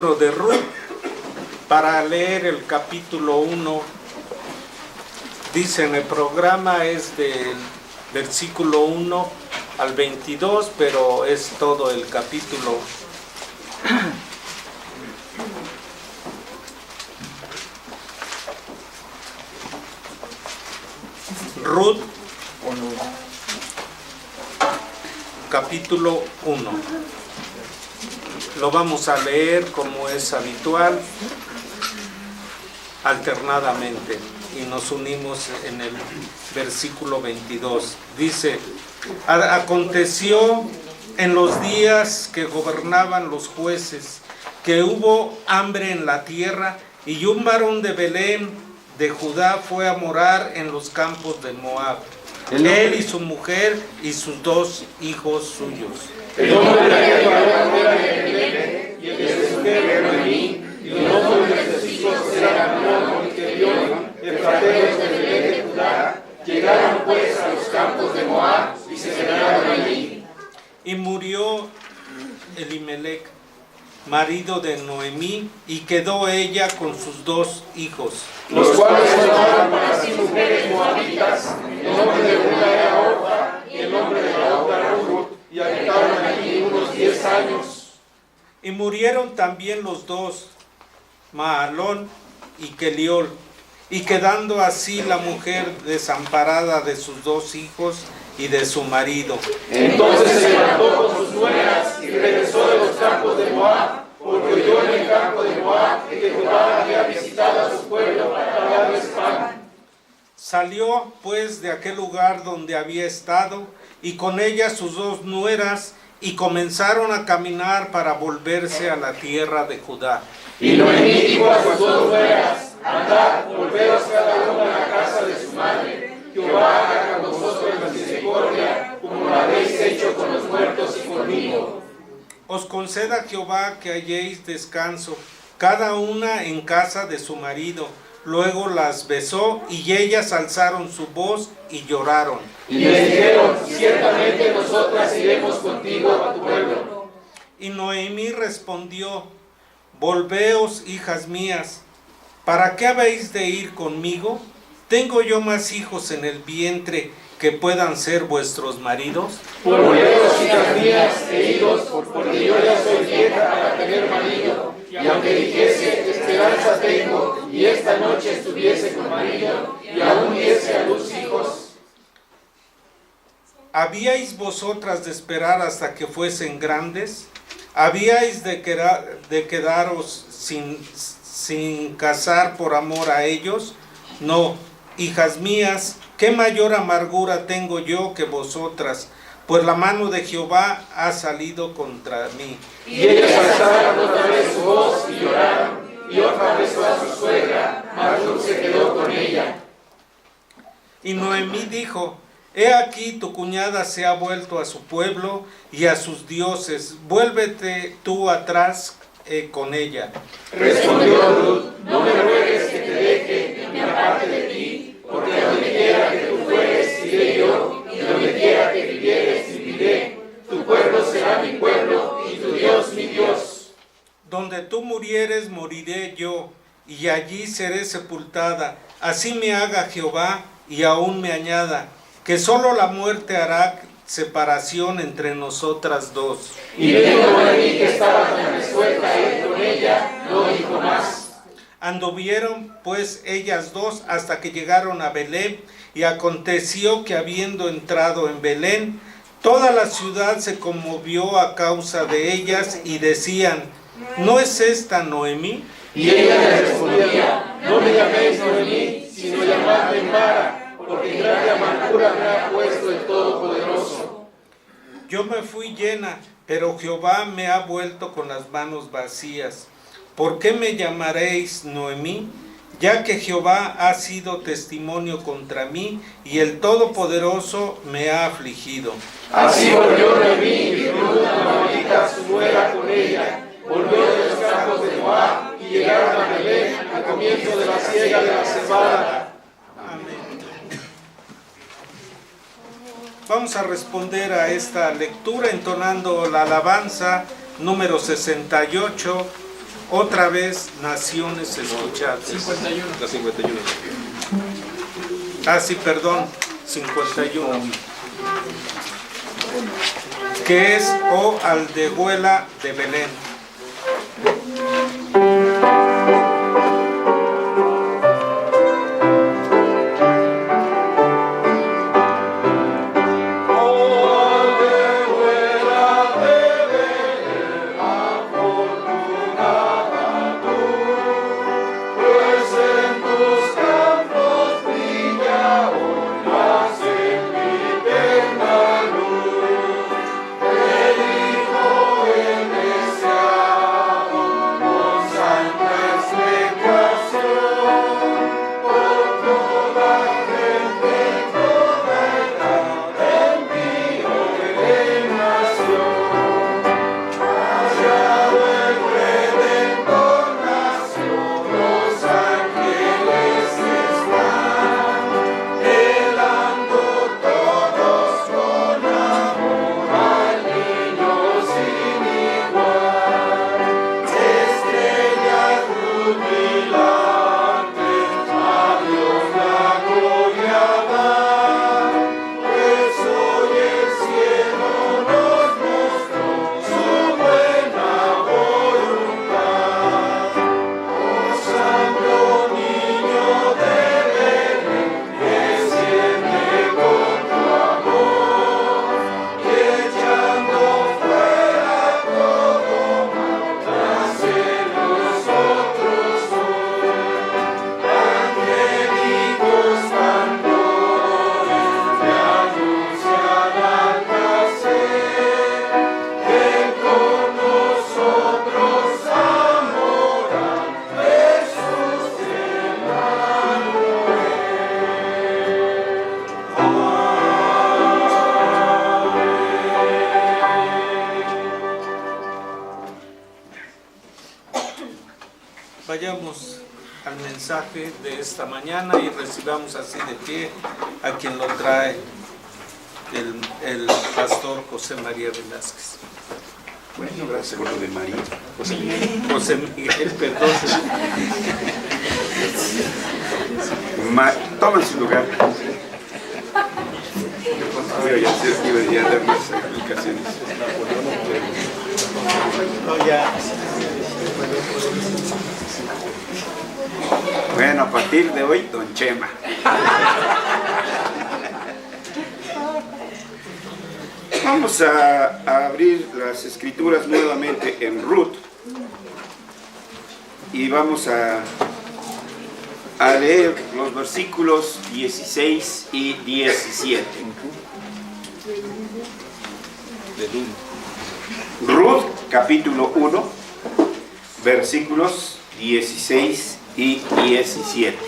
De Ruth para leer el capítulo 1. Dice en el programa es del versículo 1 al 22, pero es todo el capítulo. Ruth, capítulo 1. Lo vamos a leer como es habitual, alternadamente, y nos unimos en el versículo 22. Dice: aconteció en los días que gobernaban los jueces, que hubo hambre en la tierra, y un varón de Belén de Judá fue a morar en los campos de Moab, él y su mujer y sus 2 hijos suyos. El nombre de aquel varón era de Belén, y el de su mujer era Noemí, y los nombres de sus hijos eran Mahlón y Kelión, efrateos de Belén de Judá. Llegaron pues a los campos de Moab y se quedaron allí. Y murió Elimelech, marido de Noemí, y quedó ella con sus 2 hijos, los cuales tomaron para sí mujeres moabitas. El nombre de una era Orpa, y el nombre de la otra era Ruth, y habitaron allí unos 10 años. Y murieron también los 2, Mahlón y Kelión, y quedando así la mujer desamparada de sus 2 hijos y de su marido. Entonces se levantó con sus nueras y regresó de los campos de Moab, porque oyó en el campo de Moab que Jehová había visitado a su pueblo para darles pan. Salió pues de aquel lugar donde había estado, y con ella sus 2 nueras, y comenzaron a caminar para volverse a la tierra de Judá. Y Noemí dijo a sus 2 nueras: andad, volveos cada uno a la casa de su madre. Jehová haga con vosotros misericordia, como lo habéis hecho con los muertos y conmigo. Os conceda Jehová que halléis descanso, cada una en casa de su marido. Luego las besó, y ellas alzaron su voz y lloraron. Y le dijeron: ciertamente nosotras iremos contigo a tu pueblo. Y Noemí respondió: volveos, hijas mías, ¿para qué habéis de ir conmigo? ¿Tengo yo más hijos en el vientre que puedan ser vuestros maridos? Volveos, hijas mías, e idos, porque yo ya soy vieja para tener marido. Y aunque dijese: esperanza tengo, y esta noche estuviese con marido, y aún diese a luz hijos. ¿Habíais vosotras de esperar hasta que fuesen grandes? ¿Habíais de quedaros sin casar por amor a ellos? No, hijas mías, qué mayor amargura tengo yo que vosotras, pues la mano de Jehová ha salido contra mí. Y ellas alzaron otra vez su voz y lloraron, y otra vez a su suegra, mas Ruth se quedó con ella. Y Noemí dijo: he aquí tu cuñada se ha vuelto a su pueblo y a sus dioses, vuélvete tú atrás con ella. Respondió Ruth: no me ruegues que te deje ni me aparte de ti, porque donde quiera que tú fueres, iré yo, y donde quiera que vivieres, viviré. Tu pueblo será mi pueblo, y tu Dios mi Dios. Donde tú murieres, moriré yo, y allí seré sepultada. Así me haga Jehová, y aún me añada, que solo la muerte hará separación entre nosotras 2. Y viendo Noemí que estaba tan resuelta a ir con ella, no dijo más. Anduvieron pues ellas 2 hasta que llegaron a Belén, y aconteció que habiendo entrado en Belén, toda la ciudad se conmovió a causa de ellas, y decían: ¿no es esta Noemí? Y ella le respondía: no me llaméis Noemí, sino llamadme Mara, porque en grande amargura me ha puesto el Todopoderoso. Yo me fui llena, pero Jehová me ha vuelto con las manos vacías. ¿Por qué me llamaréis Noemí? Ya que Jehová ha sido testimonio contra mí, y el Todopoderoso me ha afligido. Así volvió Noemí, y Ruth la moabita, su nuera, con ella. Volvió de los campos de Moab, y llegaron a Belén al comienzo de la siega de la cebada. Amén. Vamos a responder a esta lectura entonando la alabanza número 68 Otra vez, naciones, escuchad. 51. La 51. Ah, sí, perdón, 51. Que es O Aldehuela de Belén. Vayamos al mensaje de esta mañana y recibamos así de pie a quien lo trae el pastor José María Velázquez. Bueno, gracias por lo de María. José Miguel, perdón. Tomen su lugar. Voy a hacer que iba a dar más explicaciones. Bueno, a partir de hoy, Don Chema. Vamos a abrir las escrituras nuevamente en Ruth y vamos a leer los versículos 16 y 17. Ruth, capítulo 1, versículos 16 y 17.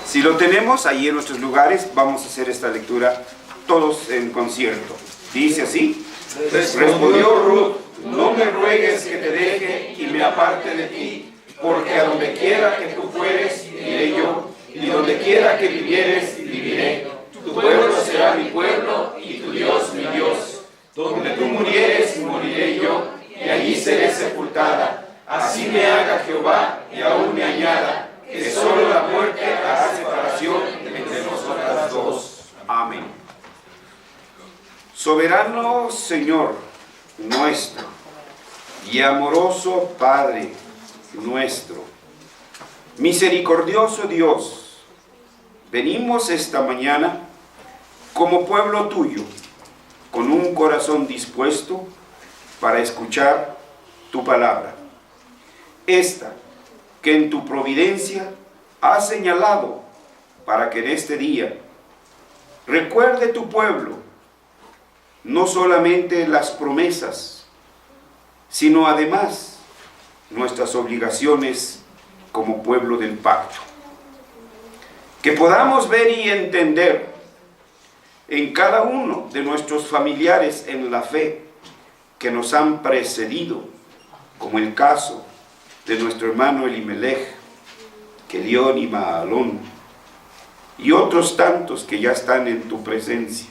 Si lo tenemos ahí en nuestros lugares, vamos a hacer esta lectura todos en concierto. Dice así: respondió Ruth, no me ruegues que te deje y me aparte de ti, porque a donde quiera que tú fueres, iré yo, y donde quiera que vivieres, viviré. Tu pueblo será mi pueblo, y tu Dios mi Dios. Donde tú murieres, moriré yo, y allí seré sepultada. Así me haga Jehová, y aún me añada, que solo la muerte hará separación entre nosotras dos. Amén. Soberano Señor nuestro, y amoroso Padre nuestro, misericordioso Dios, venimos esta mañana como pueblo tuyo, con un corazón dispuesto para escuchar tu palabra. Esta que en tu providencia has señalado para que en este día recuerde tu pueblo no solamente las promesas, sino además nuestras obligaciones como pueblo del pacto. Que podamos ver y entender en cada uno de nuestros familiares en la fe que nos han precedido, como el caso de nuestro hermano Elimelech, Kelión y Mahalón, y otros tantos que ya están en tu presencia.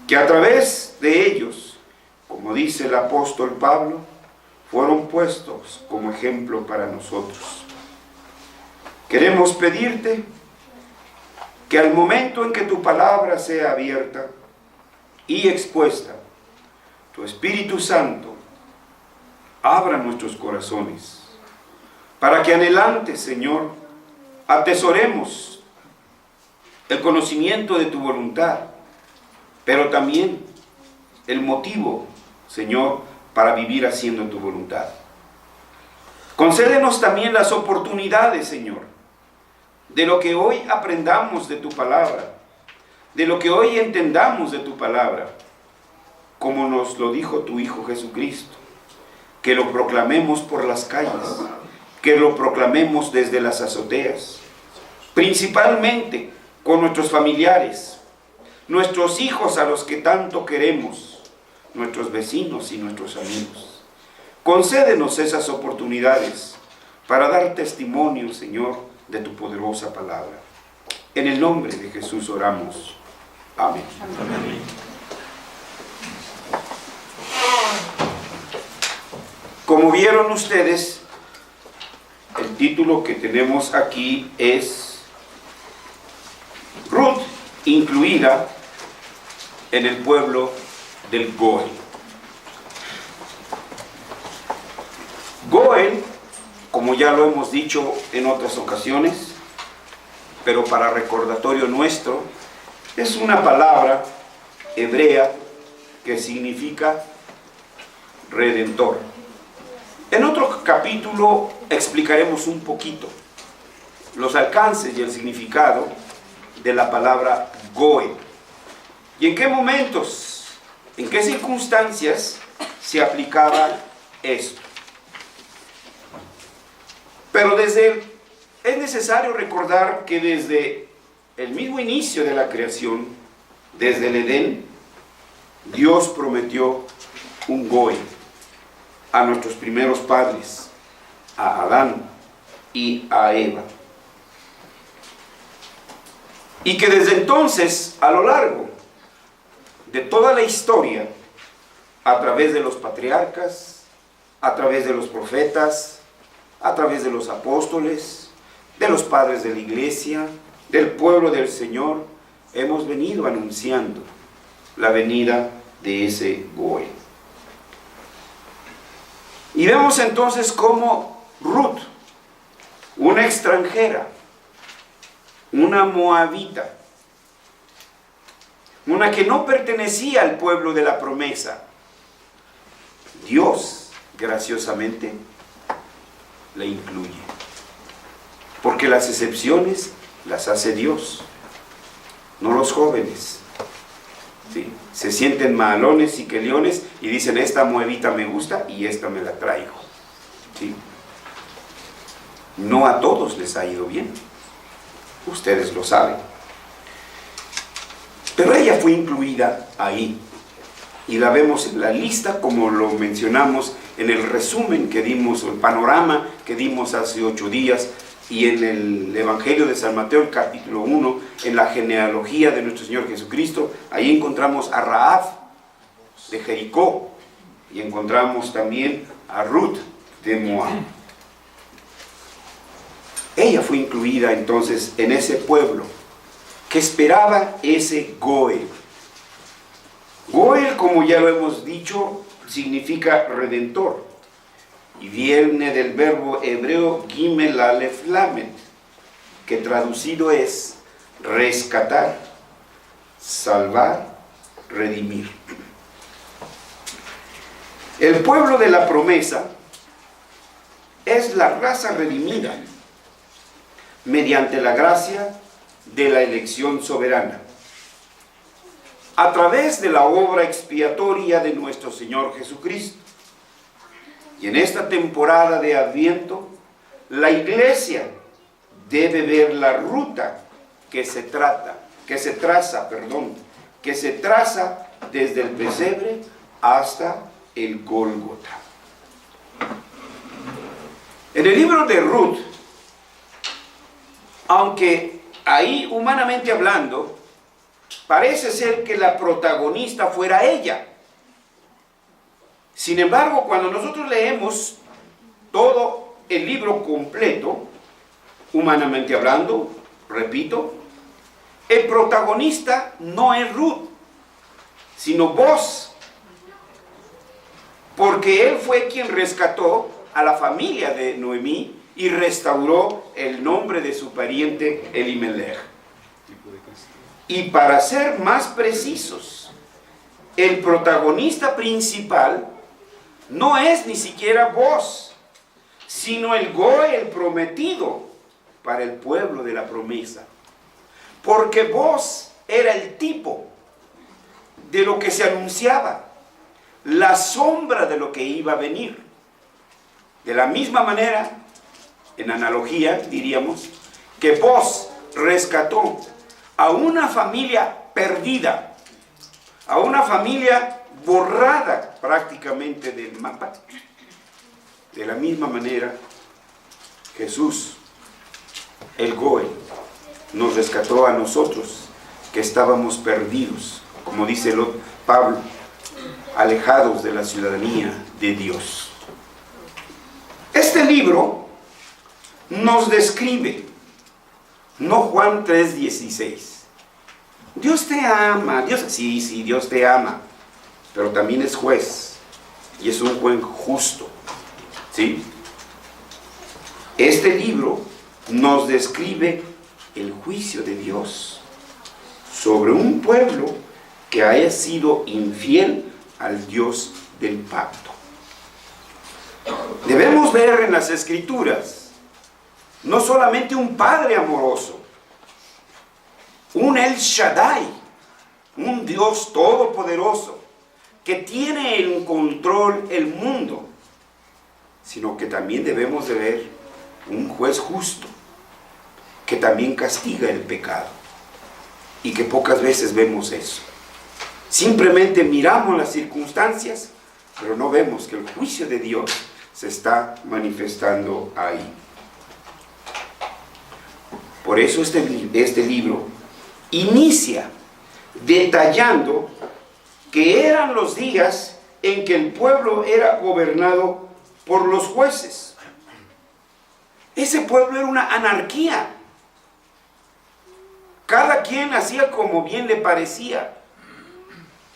Que a través de ellos como dice el apóstol Pablo, fueron puestos como ejemplo para nosotros. Queremos pedirte que al momento en que tu palabra sea abierta y expuesta, tu Espíritu Santo abra nuestros corazones, para que adelante, Señor, atesoremos el conocimiento de tu voluntad, pero también el motivo, Señor, para vivir haciendo tu voluntad. Concédenos también las oportunidades, Señor, de lo que hoy aprendamos de tu palabra, de lo que hoy entendamos de tu palabra, como nos lo dijo tu Hijo Jesucristo, que lo proclamemos por las calles, que lo proclamemos desde las azoteas, principalmente con nuestros familiares, nuestros hijos a los que tanto queremos, nuestros vecinos y nuestros amigos. Concédenos esas oportunidades para dar testimonio, Señor, de tu poderosa palabra. En el nombre de Jesús oramos. Amén. Amén. Como vieron ustedes, el título que tenemos aquí es Ruth, incluida en el pueblo del Goel. Goel, como ya lo hemos dicho en otras ocasiones, pero para recordatorio nuestro, es una palabra hebrea que significa redentor. En otro capítulo explicaremos un poquito los alcances y el significado de la palabra Goel. ¿Y en qué momentos, en qué circunstancias se aplicaba esto? Pero es necesario recordar que desde el mismo inicio de la creación, desde el Edén, Dios prometió un Goel a nuestros primeros padres, a Adán y a Eva. Y que desde entonces, a lo largo de toda la historia, a través de los patriarcas, a través de los profetas, a través de los apóstoles, de los padres de la iglesia, del pueblo del Señor, hemos venido anunciando la venida de ese Goel. Y vemos entonces cómo Ruth, una extranjera, una moabita, una que no pertenecía al pueblo de la promesa, Dios graciosamente la incluye, porque las excepciones las hace Dios, no los jóvenes. ¿Sí? Se sienten malones y queliones y dicen: esta moabita me gusta y esta me la traigo. ¿Sí? No a todos les ha ido bien, ustedes lo saben, pero ella fue incluida ahí y la vemos en la lista, como lo mencionamos en el resumen que dimos, el panorama que dimos hace 8 días, y en el Evangelio de San Mateo, el capítulo 1, en la genealogía de nuestro Señor Jesucristo. Ahí encontramos a Rahab de Jericó y encontramos también a Ruth de Moab. Ella fue incluida entonces en ese pueblo que esperaba ese Goel. Goel, como ya lo hemos dicho, significa redentor, y viene del verbo hebreo gimel alef lamed, que traducido es rescatar, salvar, redimir. El pueblo de la promesa es la raza redimida mediante la gracia de la elección soberana, a través de la obra expiatoria de nuestro Señor Jesucristo. Y en esta temporada de Adviento, la iglesia debe ver la ruta que se traza desde el pesebre hasta el Gólgota. En el libro de Ruth, aunque ahí humanamente hablando, parece ser que la protagonista fuera ella. Sin embargo, cuando nosotros leemos todo el libro completo, humanamente hablando, repito, el protagonista no es Ruth, sino Boaz, porque él fue quien rescató a la familia de Noemí y restauró el nombre de su pariente Elimelech. Y para ser más precisos, el protagonista principal no es ni siquiera Boaz, sino el Goy, el prometido para el pueblo de la promesa. Porque Boaz era el tipo de lo que se anunciaba, la sombra de lo que iba a venir. De la misma manera, en analogía diríamos, que Boaz rescató a una familia perdida, a una familia borrada prácticamente del mapa. De la misma manera, Jesús, el Goy, nos rescató a nosotros que estábamos perdidos, como dice Pablo, alejados de la ciudadanía de Dios. Este libro nos describe, no Juan 3:16. Dios te ama, sí, Dios te ama, pero también es juez, y es un juez justo, ¿sí? Este libro nos describe el juicio de Dios sobre un pueblo que haya sido infiel al Dios del pacto. Debemos ver en las Escrituras no solamente un Padre amoroso, un El Shaddai, un Dios todopoderoso que tiene en control el mundo, sino que también debemos de ver un juez justo que también castiga el pecado, y que pocas veces vemos eso. Simplemente miramos las circunstancias, pero no vemos que el juicio de Dios se está manifestando ahí. Por eso este libro inicia detallando que eran los días en que el pueblo era gobernado por los jueces. Ese pueblo era una anarquía. Cada quien hacía como bien le parecía.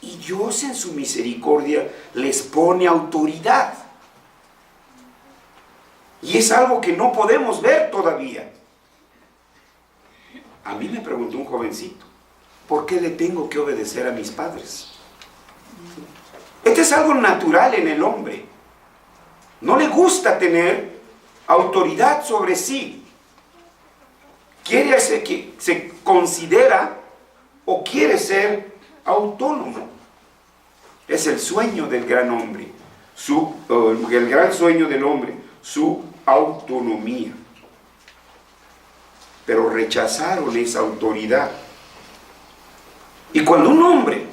Y Dios en su misericordia les pone autoridad. Y es algo que no podemos ver todavía. A mí me preguntó un jovencito, ¿por qué le tengo que obedecer a mis padres? Este es algo natural en el hombre. No le gusta tener autoridad sobre sí. Quiere ser que se considera o quiere ser autónomo. Es el sueño del gran hombre, el gran sueño del hombre, su autonomía. Pero rechazaron esa autoridad. Y cuando un hombre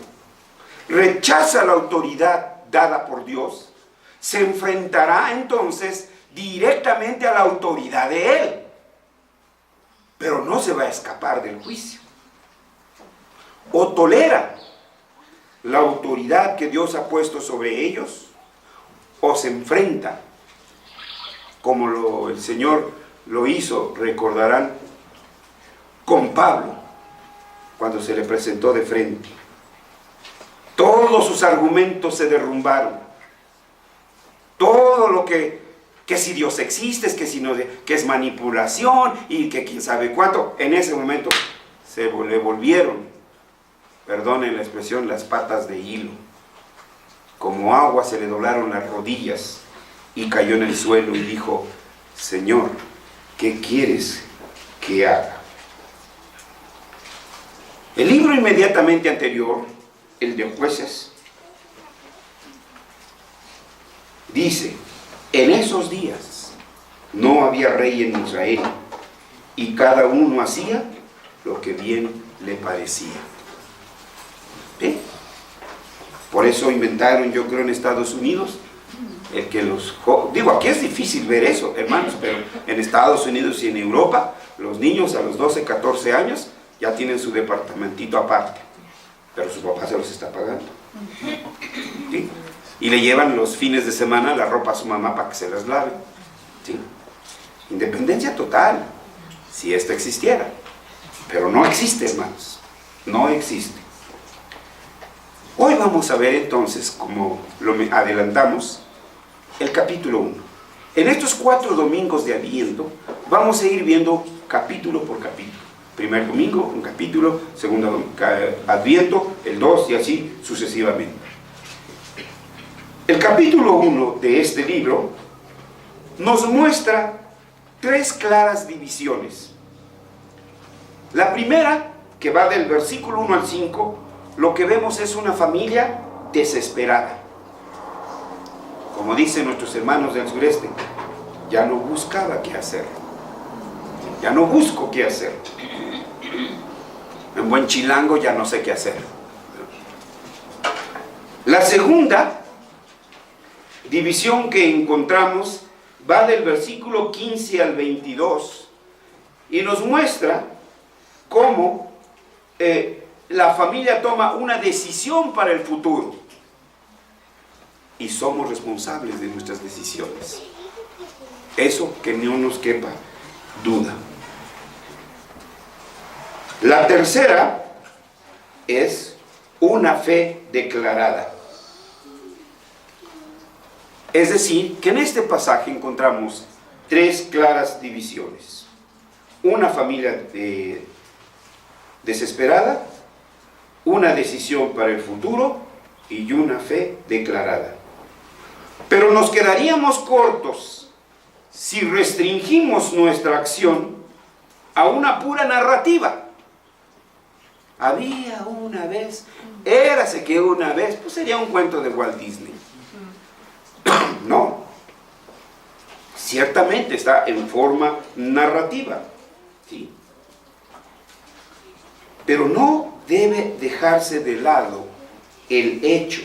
rechaza la autoridad dada por Dios, se enfrentará entonces directamente a la autoridad de Él. Pero no se va a escapar del juicio. O tolera la autoridad que Dios ha puesto sobre ellos, o se enfrenta, como el Señor lo hizo, recordarán, con Pablo, cuando se le presentó de frente. Todos sus argumentos se derrumbaron. Todo lo que si Dios existe, que es manipulación y que quién sabe cuánto, en ese momento le volvieron, perdonen la expresión, las patas de hilo. Como agua se le doblaron las rodillas y cayó en el suelo y dijo, Señor, ¿qué quieres que haga? El libro inmediatamente anterior, el de Jueces, dice, en esos días no había rey en Israel y cada uno hacía lo que bien le parecía. ¿Sí? Por eso inventaron, yo creo, en Estados Unidos, el que aquí es difícil ver eso, hermanos, pero en Estados Unidos y en Europa, los niños a los 12, 14 años ya tienen su departamentito aparte, pero su papá se los está pagando. ¿Sí? y le llevan los fines de semana la ropa a su mamá para que se las lave. ¿Sí? Independencia total, si esta existiera. Pero no existe, hermanos, no existe. Hoy vamos a ver entonces, como lo adelantamos, el capítulo 1. En estos 4 domingos de Adviento vamos a ir viendo capítulo por capítulo. Primer domingo, un capítulo, segundo Adviento, el 2 y así sucesivamente. El capítulo 1 de este libro nos muestra 3 claras divisiones. La primera, que va del versículo 1 al 5, lo que vemos es una familia desesperada. Como dicen nuestros hermanos del sureste, ya no buscaba qué hacer. Ya no busco qué hacer. En buen chilango ya no sé qué hacer. La segunda división que encontramos va del versículo 15 al 22 y nos muestra cómo la familia toma una decisión para el futuro y somos responsables de nuestras decisiones. Eso que no nos quepa duda. La tercera es una fe declarada. Es decir, que en este pasaje encontramos 3 claras divisiones. Una familia desesperada, una decisión para el futuro y una fe declarada. Pero nos quedaríamos cortos si restringimos nuestra acción a una pura narrativa. Había una vez, érase que una vez, pues sería un cuento de Walt Disney. No, ciertamente está en forma narrativa, ¿sí? Pero no debe dejarse de lado el hecho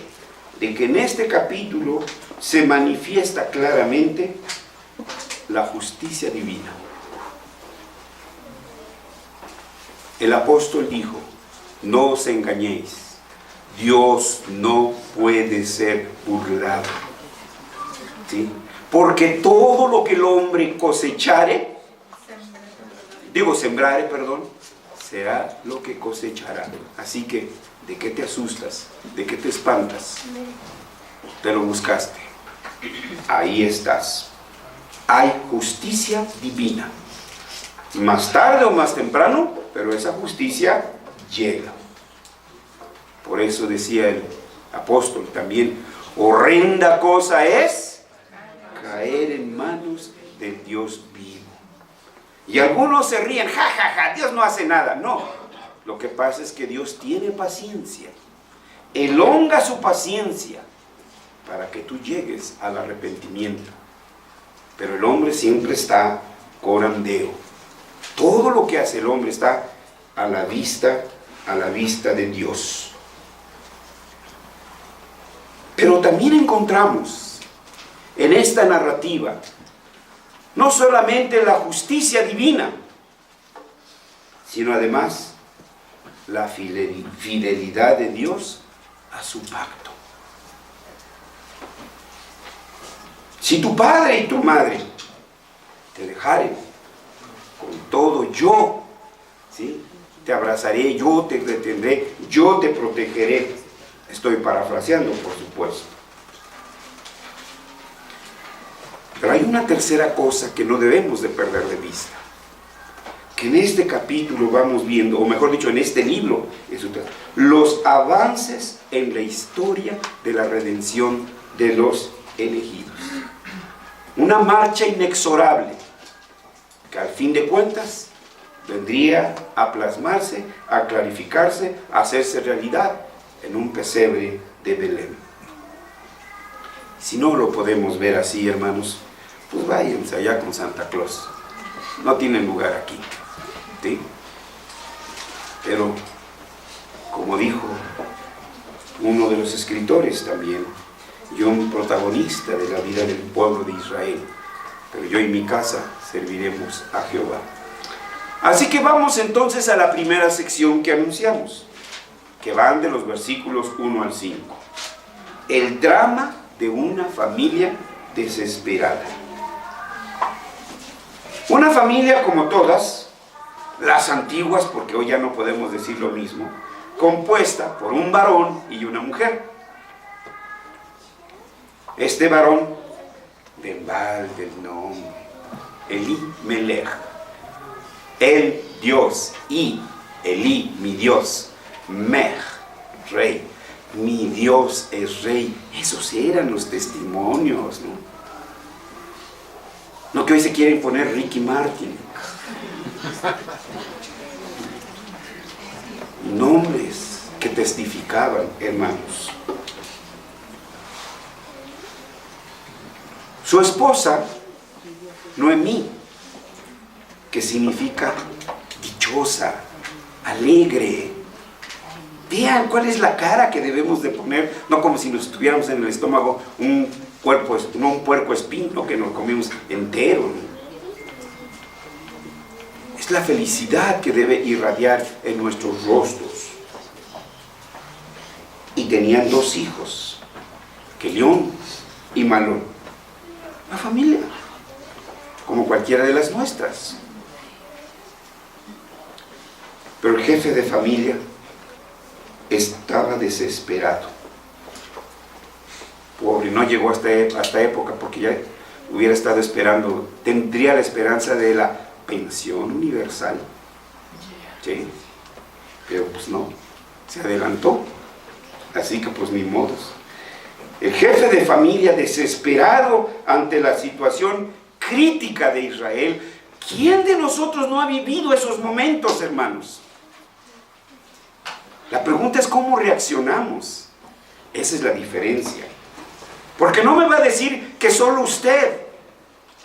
de que en este capítulo se manifiesta claramente la justicia divina. El apóstol dijo: no os engañéis, Dios no puede ser burlado. ¿Sí? Porque todo lo que el hombre cosechare, sembrare, será lo que cosechará. Así que, ¿de qué te asustas? ¿De qué te espantas? Te lo buscaste. Ahí estás. Hay justicia divina. Más tarde o más temprano, pero esa justicia llega. Por eso decía el apóstol también: horrenda cosa es caer en manos del Dios vivo. Y algunos se ríen: ja, ja, ja, Dios no hace nada. No, lo que pasa es que Dios tiene paciencia, elonga su paciencia para que tú llegues al arrepentimiento. Pero el hombre siempre está corandeo. Todo lo que hace el hombre está a la vista de Dios. Pero también encontramos en esta narrativa no solamente la justicia divina, sino además la fidelidad de Dios a su pacto. Si tu padre y tu madre te dejaren, con todo yo, ¿sí?, te abrazaré, yo te retendré, yo te protegeré. Estoy parafraseando, por supuesto. Pero hay una tercera cosa que no debemos de perder de vista, que en este capítulo vamos viendo, o mejor dicho, en este libro, los avances en la historia de la redención de los elegidos. Una marcha inexorable, que al fin de cuentas vendría a plasmarse, a clarificarse, a hacerse realidad en un pesebre de Belén. Si no lo podemos ver así, hermanos, pues váyanse allá con Santa Claus. No tienen lugar aquí, ¿sí? Pero, como dijo uno de los escritores también, yo un protagonista de la vida del pueblo de Israel, pero yo y mi casa serviremos a Jehová. Así que vamos entonces a la primera sección que anunciamos, que van de los versículos 1 al 5. El drama de una familia desesperada. Una familia como todas, las antiguas, porque hoy ya no podemos decir lo mismo, compuesta por un varón y una mujer. Este varón, del mal del nombre, Elimelech, el Dios, y Eli, mi Dios, Mech, rey, mi Dios es rey. Esos eran los testimonios, ¿no? No que hoy se quieren poner Ricky Martin. Nombres que testificaban, hermanos. Su esposa, Noemí, que significa dichosa, alegre. Vean cuál es la cara que debemos de poner, no como si nos tuviéramos en el estómago un puerco espino que nos comimos entero, ¿no? Es la felicidad que debe irradiar en nuestros rostros. Y tenían 2 hijos, Kelión y Malón. Una familia, como cualquiera de las nuestras. Pero el jefe de familia estaba desesperado. Pobre, no llegó hasta época, porque ya hubiera estado esperando, tendría la esperanza de la pensión universal. ¿Sí? Pero pues no, se adelantó. Así que pues ni modos. El jefe de familia, desesperado ante la situación crítica de Israel. ¿Quién de nosotros no ha vivido esos momentos, hermanos? La pregunta es cómo reaccionamos. Esa es la diferencia. Porque no me va a decir que solo usted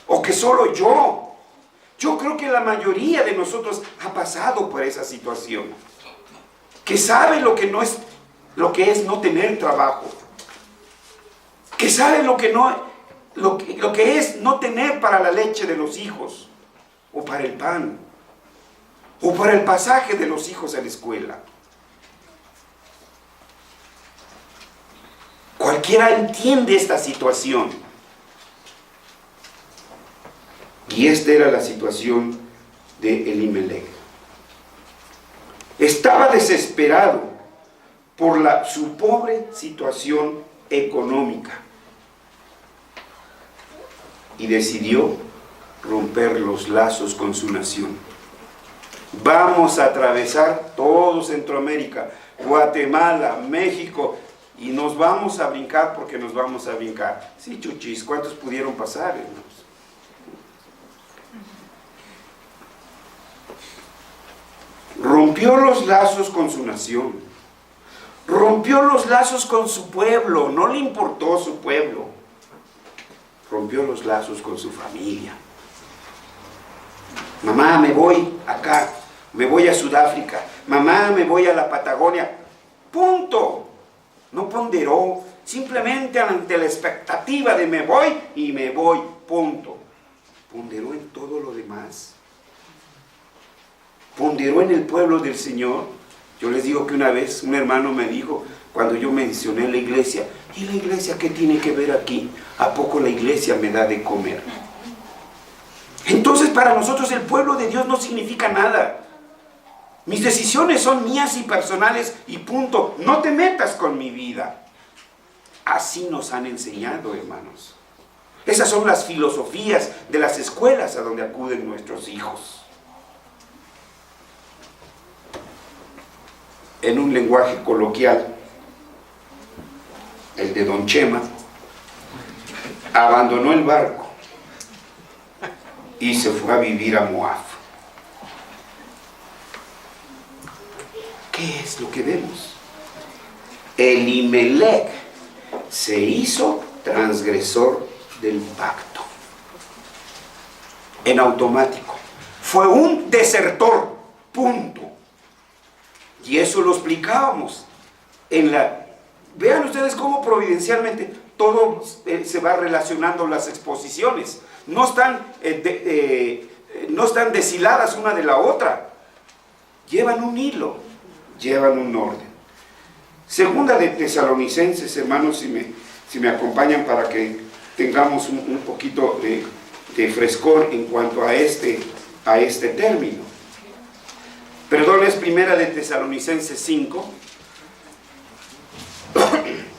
o que solo yo. Yo creo que la mayoría de nosotros ha pasado por esa situación. Que sabe lo que es no tener trabajo. Que sabe lo que es no tener para la leche de los hijos, o para el pan, o para el pasaje de los hijos a la escuela. Cualquiera entiende esta situación. Y esta era la situación de Elimelech. Estaba desesperado por su pobre situación económica. Y decidió romper los lazos con su nación. Vamos a atravesar todo Centroamérica, Guatemala, México, y nos vamos a brincar porque nos vamos a brincar. Sí, chuchis, ¿cuántos pudieron pasar, hermanos? Rompió los lazos con su nación. Rompió los lazos con su pueblo. No le importó su pueblo. Rompió los lazos con su familia. Mamá, me voy acá. Me voy a Sudáfrica. Mamá, me voy a la Patagonia. Punto. No ponderó. Simplemente ante la expectativa de me voy y me voy. Punto. Ponderó en todo lo demás. Ponderó en el pueblo del Señor. Yo les digo que una vez un hermano me dijo, cuando yo mencioné la iglesia, ¿y la iglesia qué tiene que ver aquí? ¿A poco la iglesia me da de comer? Entonces para nosotros el pueblo de Dios no significa nada. Mis decisiones son mías y personales y punto. No te metas con mi vida. Así nos han enseñado, hermanos. Esas son las filosofías de las escuelas a donde acuden nuestros hijos. En un lenguaje coloquial, el de Don Chema, abandonó el barco y se fue a vivir a Moab. ¿Qué es lo que vemos? Elimelech se hizo transgresor del pacto. En automático. Fue un desertor. Punto. Y eso lo explicábamos. Vean ustedes cómo providencialmente todo se va relacionando las exposiciones. No están deshiladas una de la otra. Llevan un hilo. Llevan un orden. Segunda de Tesalonicenses, hermanos, Si me acompañan para que tengamos un poquito de frescor en cuanto a este término. Perdón, es Primera de Tesalonicenses 5,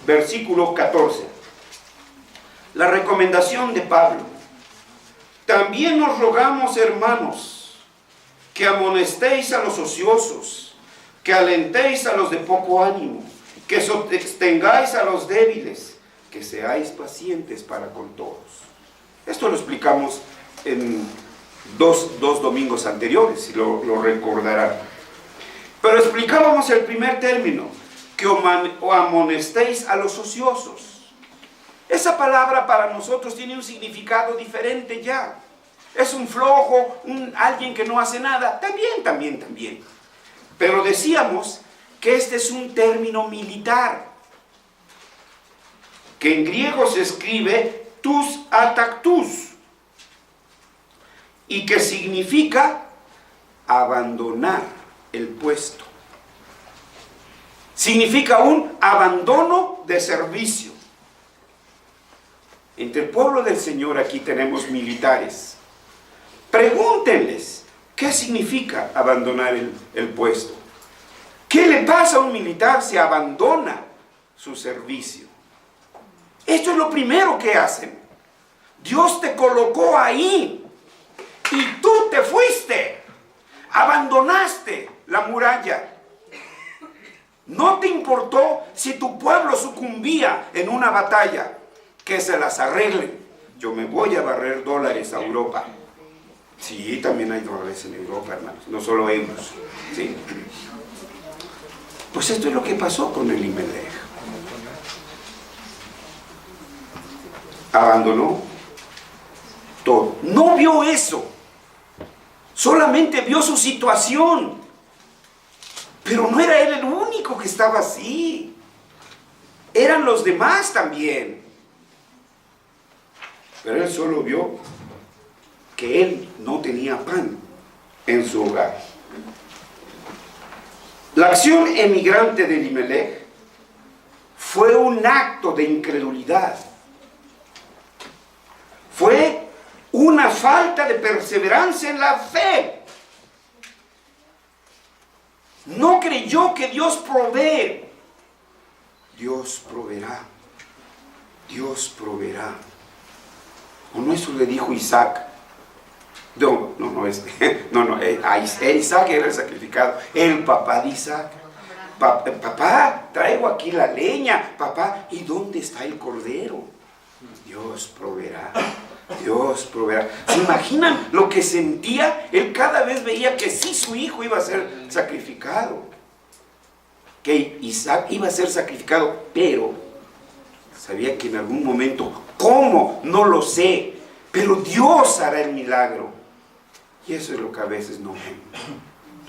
versículo 14. La recomendación de Pablo. También nos rogamos, hermanos, que amonestéis a los ociosos, que alentéis a los de poco ánimo, que sostengáis a los débiles, que seáis pacientes para con todos. Esto lo explicamos en dos domingos anteriores, si lo recordarán. Pero explicábamos el primer término, que amonestéis a los ociosos. Esa palabra para nosotros tiene un significado diferente ya. Es un flojo, alguien que no hace nada. También. Pero decíamos que este es un término militar, que en griego se escribe tus atactus, y que significa abandonar el puesto. Significa un abandono de servicio. Entre el pueblo del Señor aquí tenemos militares. Pregúntenles, ¿qué significa abandonar el puesto? ¿Qué le pasa a un militar si abandona su servicio? Esto es lo primero que hacen. Dios te colocó ahí y tú te fuiste. Abandonaste la muralla. No te importó si tu pueblo sucumbía en una batalla. Que se las arreglen. Yo me voy a barrer dólares a Europa. Sí, también hay dólares en Europa, hermanos, no solo euros. ¿Sí? Pues esto es lo que pasó con Elimelech. Abandonó todo. No vio eso. Solamente vio su situación. Pero no era él el único que estaba así. Eran los demás también. Pero él solo vio que él no tenía pan en su hogar. La acción emigrante de Elimelech fue un acto de incredulidad. Fue una falta de perseverancia en la fe. No creyó que Dios provee. Dios proveerá. Dios proveerá. ¿O no eso le dijo Isaac? Isaac era el sacrificado, el papá de Isaac. Papá, traigo aquí la leña. Papá, ¿y dónde está el cordero? Dios proveerá. Dios proveerá. ¿Se imaginan lo que sentía? Él cada vez veía que sí, su hijo iba a ser sacrificado. Que Isaac iba a ser sacrificado, pero sabía que en algún momento, ¿cómo? No lo sé, pero Dios hará el milagro. Y eso es lo que a veces no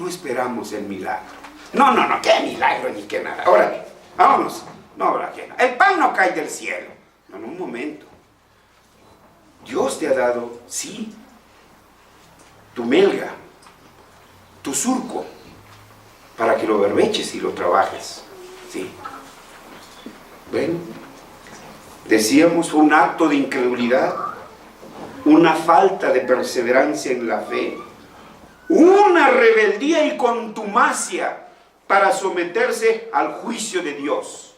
esperamos el milagro. No, qué milagro ni qué nada. Órale, vámonos. No habrá que nada. El pan no cae del cielo. No, en un momento. Dios te ha dado, sí, tu melga, tu surco, para que lo berbeches y lo trabajes. Sí. Bueno, decíamos, fue un acto de incredulidad, una falta de perseverancia en la fe, una rebeldía y contumacia para someterse al juicio de Dios,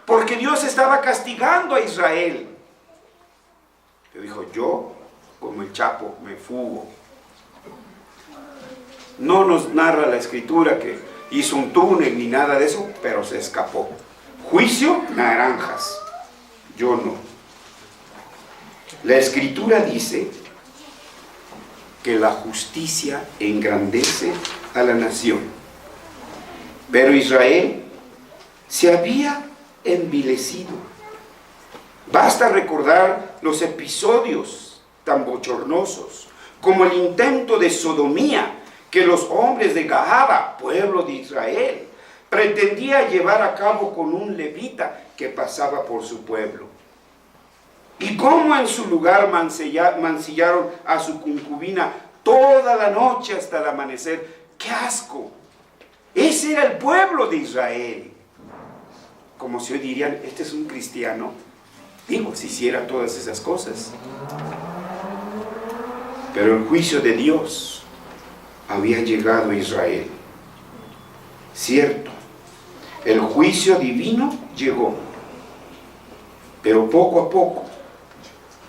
porque Dios estaba castigando a Israel. Le dijo, yo, como el Chapo, me fugo. No nos narra la escritura que hizo un túnel ni nada de eso, pero se escapó. Juicio, naranjas. Yo no. La escritura dice que la justicia engrandece a la nación. Pero Israel se había envilecido. Basta recordar los episodios tan bochornosos como el intento de sodomía que los hombres de Gahaba, pueblo de Israel, pretendía llevar a cabo con un levita que pasaba por su pueblo. Y cómo en su lugar mancillaron a su concubina toda la noche hasta el amanecer. ¡Qué asco! Ese era el pueblo de Israel. Como si hoy dirían, este es un cristiano. Digo, si hiciera todas esas cosas. Pero el juicio de Dios había llegado a Israel. Cierto, el juicio divino llegó, pero poco a poco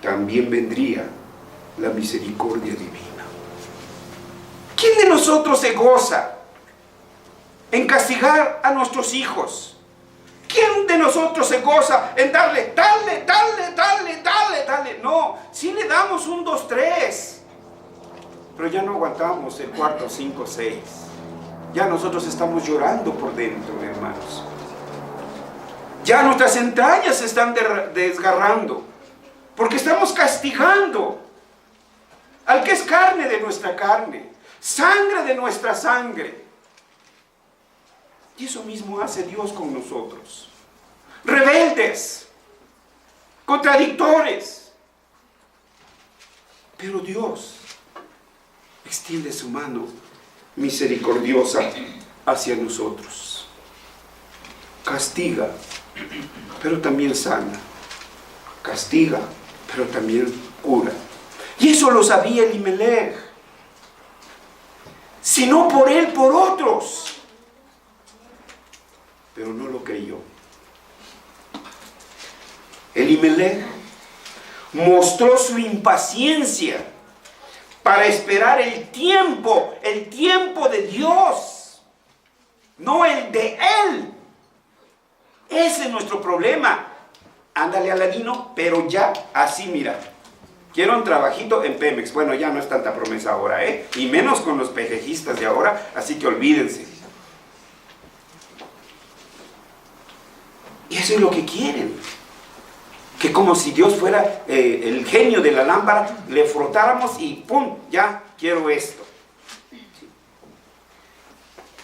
también vendría la misericordia divina. ¿Quién de nosotros se goza en castigar a nuestros hijos? ¿Quién de nosotros se goza en darle, dale? No, si le damos 1, 2, 3, pero ya no aguantamos el 4, 5, 6. Ya nosotros estamos llorando por dentro, hermanos. Ya nuestras entrañas se están desgarrando, porque estamos castigando al que es carne de nuestra carne, sangre de nuestra sangre. Y eso mismo hace Dios con nosotros. Rebeldes, contradictores. Pero Dios extiende su mano misericordiosa hacia nosotros. Castiga, pero también sana. Castiga, pero también cura. Y eso lo sabía Elimelech. Si no por él, por otros. Pero no lo creyó. Elimelech mostró su impaciencia para esperar el tiempo de Dios, no el de él. Ese es nuestro problema. Ándale, Aladino, pero ya así, mira. Quiero un trabajito en Pemex. Bueno, ya no es tanta promesa ahora, y menos con los pejejistas de ahora, así que olvídense. Y eso es lo que quieren. Que como si Dios fuera el genio de la lámpara, le frotáramos y ¡pum! Ya quiero esto. ¿Sí?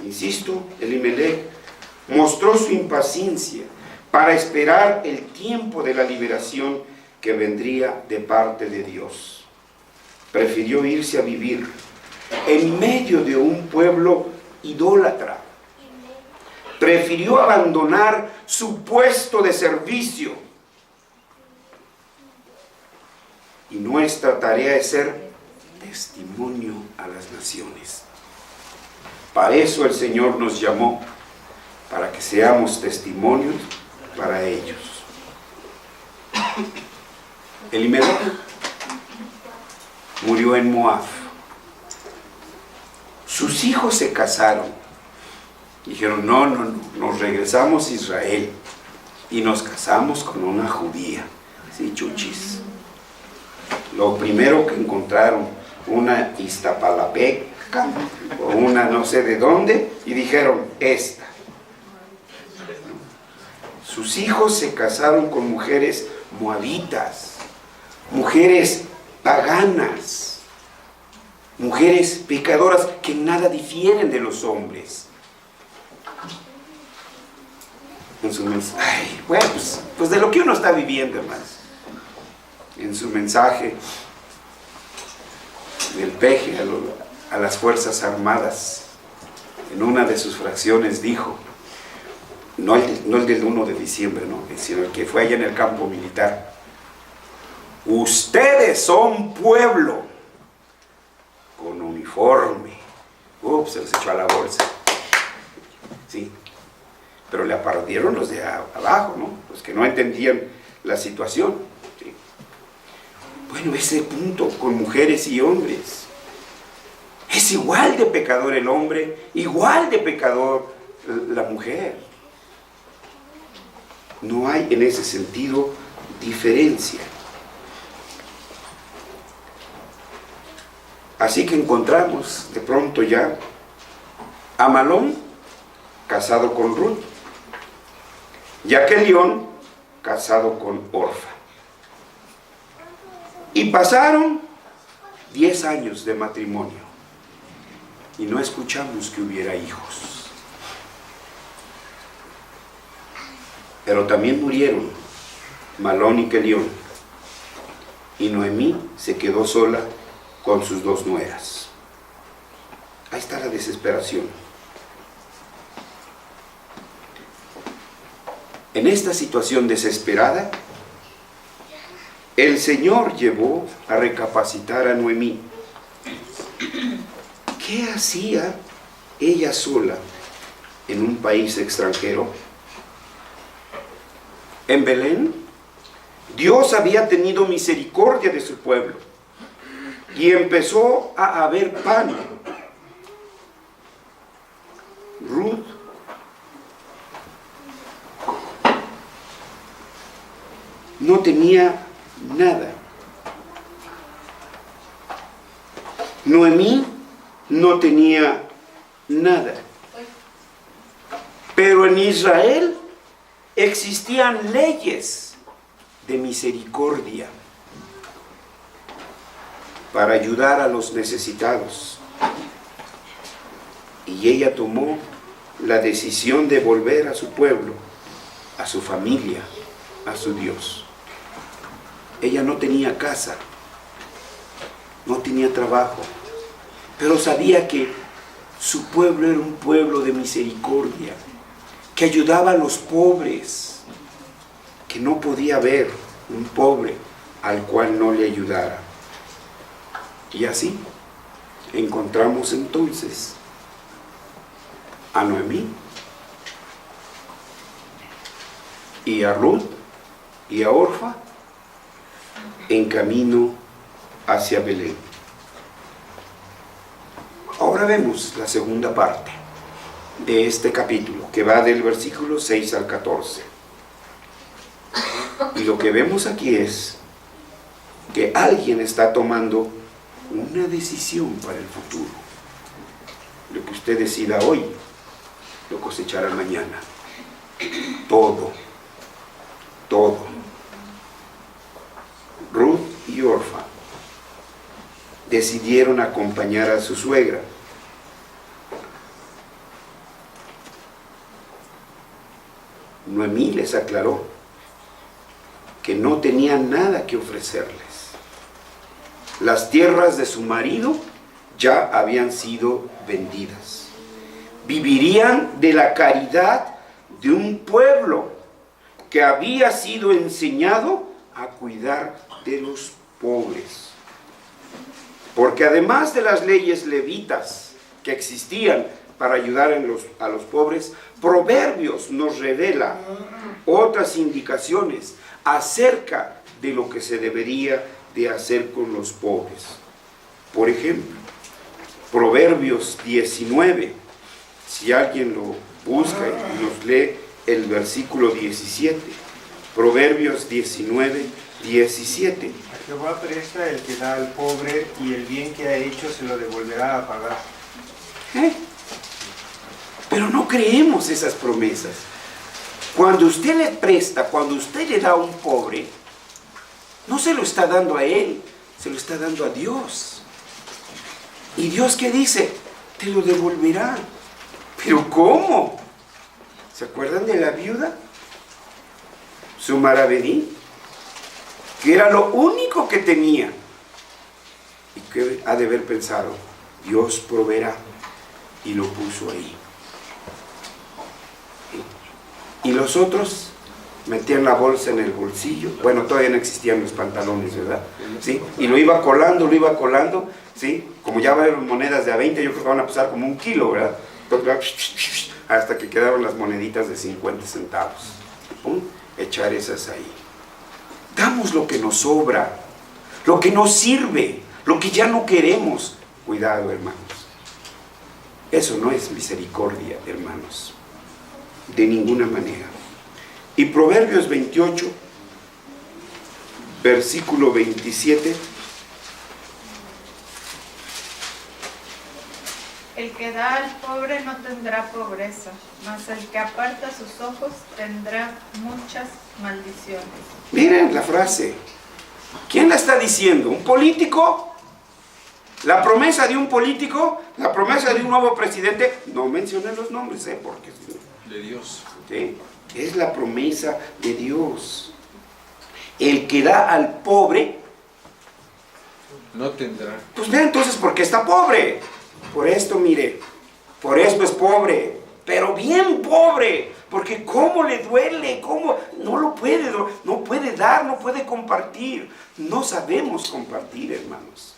Insisto, Elimelech mostró su impaciencia para esperar el tiempo de la liberación que vendría de parte de Dios. Prefirió irse a vivir en medio de un pueblo idólatra. Prefirió abandonar su puesto de servicio. Y nuestra tarea es ser testimonio a las naciones. Para eso el Señor nos llamó, para que seamos testimonios para ellos. Elimelech murió en Moab. Sus hijos se casaron. Dijeron, no, nos regresamos a Israel y nos casamos con una judía. Sí, chuchis. Lo primero que encontraron, una Iztapalapeca o una no sé de dónde, y dijeron, esta. Sus hijos se casaron con mujeres moabitas, mujeres paganas, mujeres pecadoras que nada difieren de los hombres. En su mensaje, bueno, pues de lo que uno está viviendo, hermanos. En su mensaje del peje a las Fuerzas Armadas, en una de sus fracciones dijo, no el del 1 de diciembre, ¿no?, sino el que fue allá en el campo militar: ustedes son pueblo con uniforme. Se los echó a la bolsa. Sí, pero le aplaudieron los de abajo, ¿no?, los que no entendían la situación. Bueno, ese punto con mujeres y hombres. Es igual de pecador el hombre, igual de pecador la mujer. No hay en ese sentido diferencia. Así que encontramos de pronto ya a Malón casado con Ruth y a Kelión casado con Orfa. Y pasaron 10 años de matrimonio y no escuchamos que hubiera hijos. Pero también murieron Malón y Kelión, y Noemí se quedó sola con sus 2 nueras. Ahí está la desesperación. En esta situación desesperada, el Señor llevó a recapacitar a Noemí. ¿Qué hacía ella sola en un país extranjero? En Belén, Dios había tenido misericordia de su pueblo y empezó a haber pan. Ruth no tenía nada. Noemí no tenía nada. Pero en Israel existían leyes de misericordia para ayudar a los necesitados. Y ella tomó la decisión de volver a su pueblo, a su familia, a su Dios. Ella no tenía casa, no tenía trabajo, pero sabía que su pueblo era un pueblo de misericordia, que ayudaba a los pobres, que no podía haber un pobre al cual no le ayudara. Y así encontramos entonces a Noemí y a Ruth y a Orfa en camino hacia Belén. Ahora vemos la segunda parte de este capítulo, que va del versículo 6 al 14. Y lo que vemos aquí es que alguien está tomando una decisión para el futuro. Lo que usted decida hoy, lo cosechará mañana. Todo. Ruth y Orfa decidieron acompañar a su suegra. Noemí les aclaró que no tenía nada que ofrecerles. Las tierras de su marido ya habían sido vendidas. Vivirían de la caridad de un pueblo que había sido enseñado a cuidar de los pobres. Porque además de las leyes levitas que existían para ayudar a los pobres, Proverbios nos revela otras indicaciones acerca de lo que se debería de hacer con los pobres. Por ejemplo, Proverbios 19, si alguien lo busca y nos lee el versículo 17, Proverbios 19, 17. A Jehová presta el que da al pobre, y el bien que ha hecho se lo devolverá a pagar. Pero no creemos esas promesas. Cuando usted le presta, cuando usted le da a un pobre, no se lo está dando a él, se lo está dando a Dios. ¿Y Dios qué dice? Te lo devolverá. ¿Pero cómo? ¿Se acuerdan de la viuda? Su Maravedí, que era lo único que tenía. Y que ha de haber pensado, Dios proveerá, y lo puso ahí. Y los otros metían la bolsa en el bolsillo. Bueno, todavía no existían los pantalones, ¿verdad? ¿Sí? Y lo iba colando, ¿sí? Como ya van monedas de a 20, yo creo que van a pesar como 1 kilo, ¿verdad? Hasta que quedaron las moneditas de 50 centavos. ¡Pum! Echar esas ahí. Damos lo que nos sobra, lo que nos sirve, lo que ya no queremos. Cuidado, hermanos. Eso no es misericordia, hermanos. De ninguna manera. Y Proverbios 28, versículo 27. El que da al pobre no tendrá pobreza, mas el que aparta sus ojos tendrá muchas maldiciones. Miren la frase. ¿Quién la está diciendo? ¿Un político? ¿La promesa de un político? ¿La promesa de un nuevo presidente? No mencionen los nombres, porque De Dios. ¿sí? Es la promesa de Dios. El que da al pobre, No tendrá. pues vea entonces por qué está pobre. Por esto, mire, por esto es pobre. pero bien pobre, porque cómo le duele, cómo no puede dar, no puede compartir. No sabemos compartir, hermanos.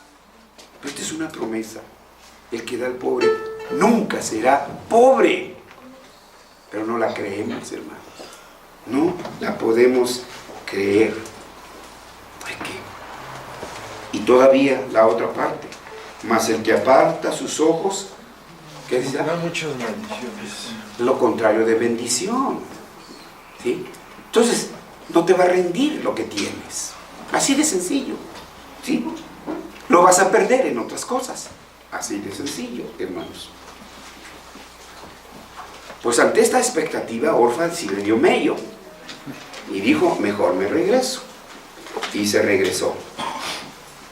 Pero esta es una promesa. El que da al pobre nunca será pobre. Pero no la creemos, hermanos. No la podemos creer. ¿Por qué? Y todavía la otra parte. Mas el que aparta sus ojos, ¿qué dice? Da muchas maldiciones. Lo contrario de bendición. ¿Sí? Entonces, no te va a rendir lo que tienes. Así de sencillo. ¿Sí? Lo vas a perder en otras cosas. Así de sencillo, hermanos. Pues ante esta expectativa, Orfa sí le dio medio. Y dijo, mejor me regreso. Y se regresó.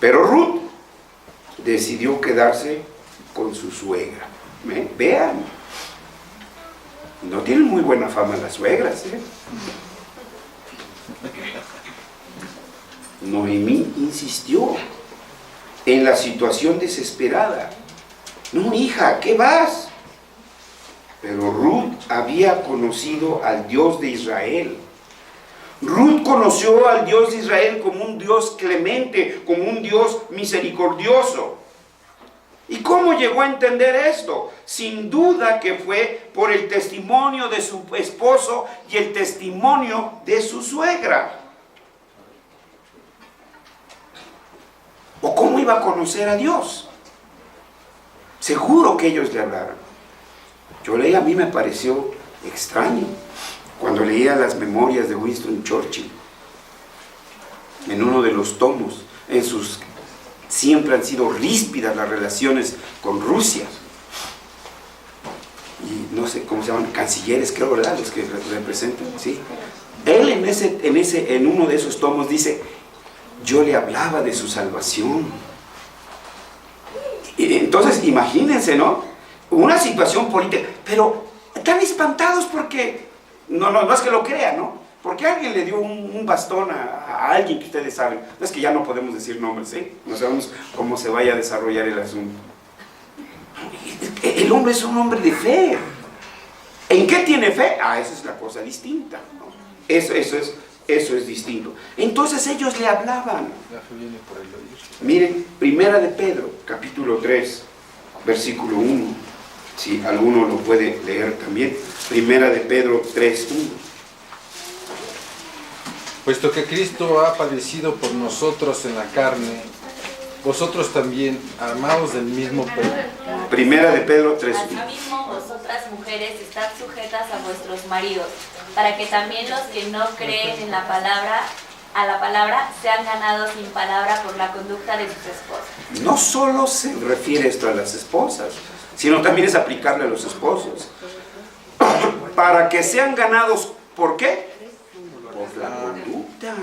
Pero Ruth decidió quedarse con su suegra. Vean. No tienen muy buena fama las suegras, ¿eh? Noemí insistió en la situación desesperada. No, hija, ¿qué vas? Pero Ruth había conocido al Dios de Israel. Ruth conoció al Dios de Israel como un Dios clemente, como un Dios misericordioso. ¿Y cómo llegó a entender esto? Sin duda que fue por el testimonio de su esposo y el testimonio de su suegra. ¿O cómo iba a conocer a Dios? Seguro que ellos le hablaron. Yo leí, a mí me pareció extraño cuando leía las memorias de Winston Churchill en uno de los tomos. Siempre han sido ríspidas las relaciones con Rusia. Y no sé cómo se llaman, cancilleres, creo, ¿verdad? Los que representan, ¿sí? Él en uno de esos tomos dice, yo le hablaba de su salvación. Y entonces, imagínense, ¿no? Una situación política, pero están espantados porque, no es que lo crean, ¿no? Porque alguien le dio un bastón a alguien que ustedes saben. No es que ya no podemos decir nombres, ¿eh? No sabemos cómo se vaya a desarrollar el asunto. El hombre es un hombre de fe. ¿En qué tiene fe? Esa es la cosa distinta, ¿no? Eso es distinto. Entonces ellos le hablaban. La fe viene por el oír. Miren, Primera de Pedro, capítulo 3, versículo 1. Si alguno lo puede leer también. Primera de Pedro 3, 1. Puesto que Cristo ha padecido por nosotros en la carne, vosotros también, amados del mismo Pedro. Primera de Pedro 3, 1. Asimismo, vosotras mujeres, estad sujetas a vuestros maridos, para que también los que no creen en la palabra, sean ganados sin palabra por la conducta de sus esposas. No solo se refiere esto a las esposas, sino también es aplicarle a los esposos. Para que sean ganados, ¿por qué? Por la conducta.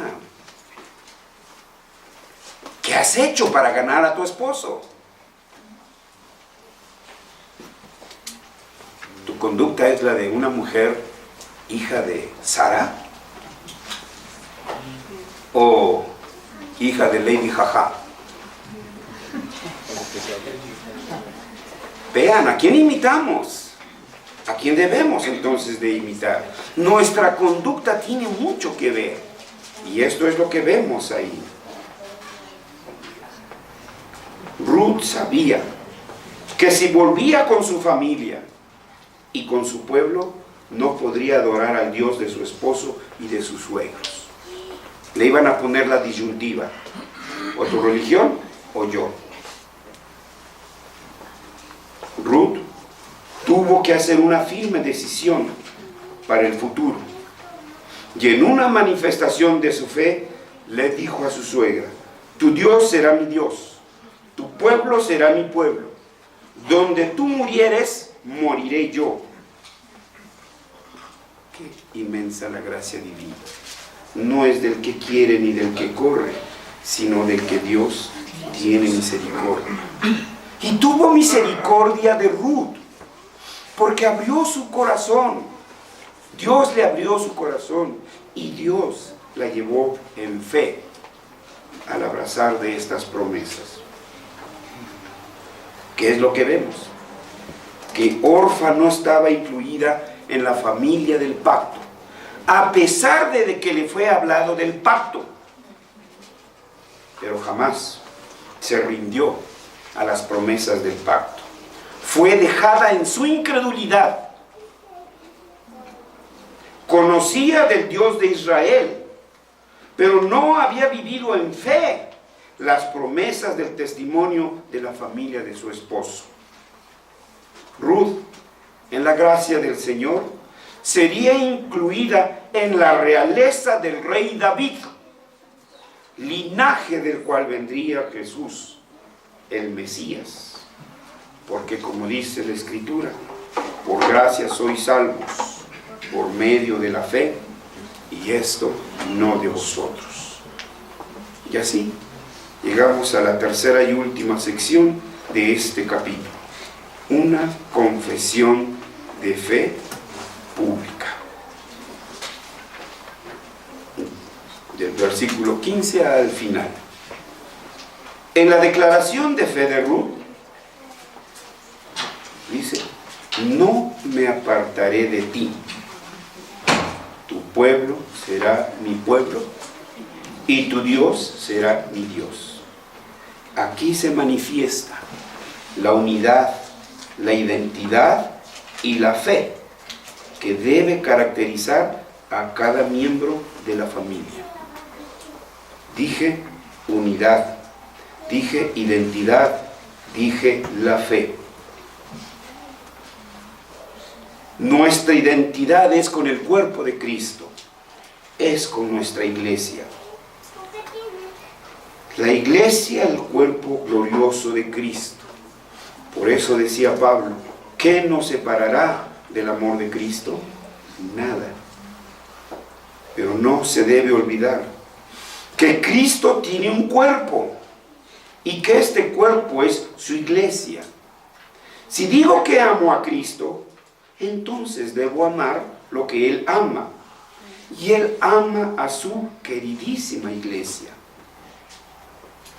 ¿Qué has hecho para ganar a tu esposo? ¿Tu conducta es la de una mujer hija de Sara? ¿O hija de Lady Jaja? Vean, ¿a quién imitamos? ¿A quién debemos entonces de imitar? Nuestra conducta tiene mucho que ver. Y esto es lo que vemos ahí. Ruth sabía que si volvía con su familia y con su pueblo, no podría adorar al Dios de su esposo y de sus suegros. Le iban a poner la disyuntiva: o tu religión o yo. Ruth tuvo que hacer una firme decisión para el futuro. Y en una manifestación de su fe, le dijo a su suegra: tu Dios será mi Dios, tu pueblo será mi pueblo. Donde tú murieres, moriré yo. Qué inmensa la gracia divina. No es del que quiere ni del que corre, sino del que Dios tiene misericordia. Y tuvo misericordia de Ruth, porque abrió su corazón. Dios le abrió su corazón y Dios la llevó en fe al abrazar de estas promesas. ¿Qué es lo que vemos? que Orfa no estaba incluida en la familia del pacto, a pesar de que le fue hablado del pacto. Pero jamás se rindió a las promesas del pacto. Fue dejada en su incredulidad. Conocía del Dios de Israel, pero no había vivido en fe las promesas del testimonio de la familia de su esposo. Ruth, en la gracia del Señor, sería incluida en la realeza del rey David, linaje del cual vendría Jesús, el Mesías. Porque como dice la Escritura, por gracia sois salvos, por medio de la fe, y esto no de vosotros. Y así llegamos a la tercera y última sección de este capítulo, una confesión de fe pública. Del versículo 15 al final. En la declaración de fe de Ruth, dice: no me apartaré de ti, tu pueblo será mi pueblo y tu Dios será mi Dios. Aquí se manifiesta la unidad, la identidad y la fe que debe caracterizar a cada miembro de la familia. Dije unidad, dije identidad, dije la fe. Nuestra identidad es con el cuerpo de Cristo, es con nuestra iglesia. La iglesia, el cuerpo glorioso de Cristo. Por eso decía Pablo: ¿qué nos separará del amor de Cristo? Nada. Pero no se debe olvidar que Cristo tiene un cuerpo y que este cuerpo es su iglesia. Si digo que amo a Cristo, entonces debo amar lo que Él ama. Y Él ama a su queridísima iglesia.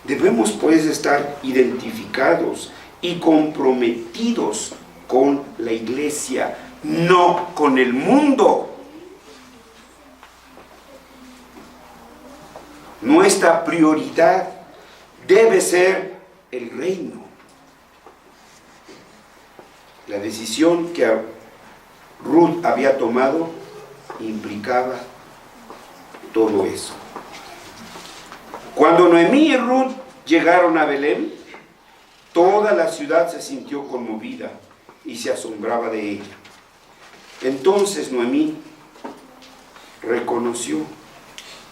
Debemos pues estar identificados y comprometidos con la iglesia, no con el mundo. Nuestra prioridad debe ser el reino. La decisión que Ruth había tomado implicaba todo eso. Cuando Noemí y Ruth llegaron a Belén, toda la ciudad se sintió conmovida y se asombraba de ella. Entonces Noemí reconoció